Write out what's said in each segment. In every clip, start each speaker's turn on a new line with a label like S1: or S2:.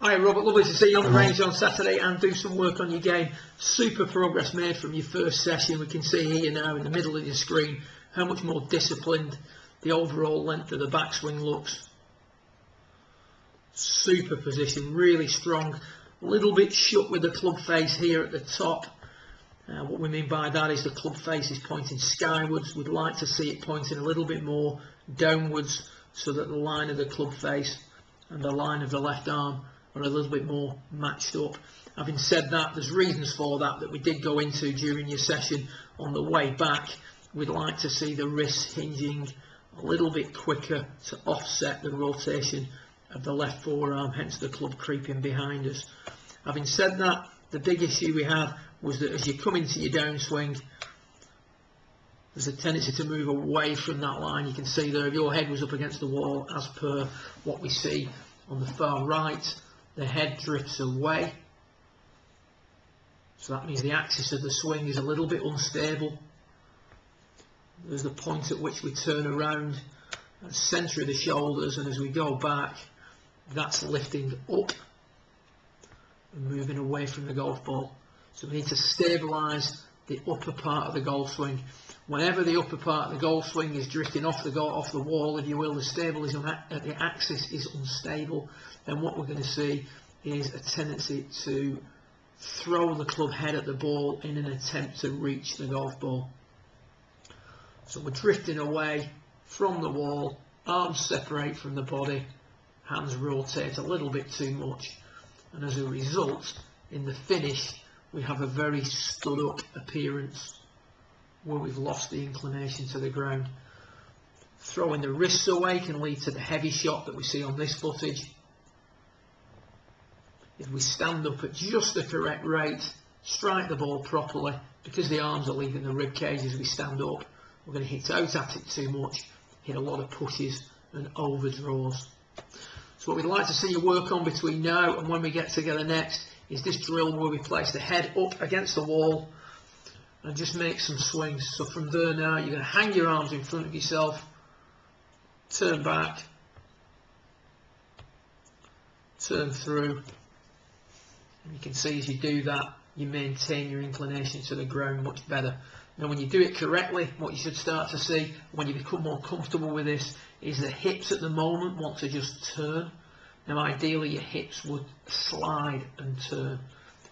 S1: Hi Robert, lovely to see you on the range on Saturday and do some work on your game. Super progress made from your first session. We can see here now in the middle of your screen how much more disciplined the overall length of the backswing looks. Super position, really strong. A little bit shut with the club face here at the top. What we mean by that is the club face is pointing skywards. We'd like to see it pointing a little bit more downwards so that the line of the club face and the line of the left arm are a little bit more matched up. Having said that, there's reasons for that we did go into during your session. On the way back, we'd like to see the wrists hinging a little bit quicker to offset the rotation of the left forearm, hence the club creeping behind us. Having said that, the big issue we had was that as you come into your downswing, there's a tendency to move away from that line. You can see there, if your head was up against the wall, as per what we see on the far right, the head drifts away. So that means the axis of the swing is a little bit unstable. There's the point at which we turn around at the centre of the shoulders, and as we go back, that's lifting up and moving away from the golf ball. So we need to stabilise the upper part of the golf swing. Whenever the upper part of the golf swing is drifting off the wall, if you will, the stabilism at the axis is unstable, then what we're going to see is a tendency to throw the club head at the ball in an attempt to reach the golf ball. So we're drifting away from the wall, arms separate from the body, hands rotate a little bit too much, and as a result, in the finish, we have a very stood up appearance where we've lost the inclination to the ground. Throwing the wrists away can lead to the heavy shot that we see on this footage. If we stand up at just the correct rate, strike the ball properly, because the arms are leaving the rib cage as we stand up, we're going to hit out at it too much, hit a lot of pushes and overdraws. So what we'd like to see you work on between now and when we get together next is this drill where we place the head up against the wall and just make some swings. So from there now, you're going to hang your arms in front of yourself, turn back, turn through, and you can see as you do that, you maintain your inclination to the ground much better. Now when you do it correctly, what you should start to see when you become more comfortable with this is the hips at the moment want to just turn. Now ideally your hips would slide and turn.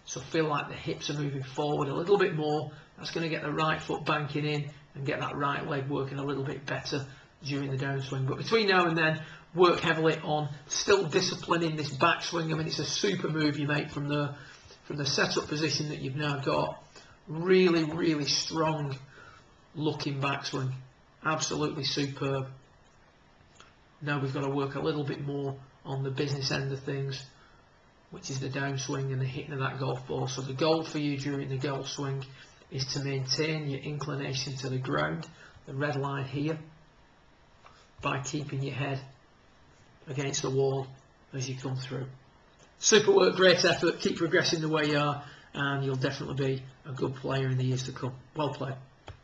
S1: So feel like the hips are moving forward a little bit more. That's going to get the right foot banking in and get that right leg working a little bit better during the downswing. But between now and then, work heavily on still disciplining this backswing. I mean, it's a super move you make from the setup position that you've now got. Really, really strong looking backswing. Absolutely superb. Now we've got to work a little bit more on the business end of things, which is the downswing and the hitting of that golf ball. So the goal for you during the golf swing is to maintain your inclination to the ground, the red line here, by keeping your head against the wall as you come through. Super work, great effort, keep progressing the way you are, and you'll definitely be a good player in the years to come. Well played.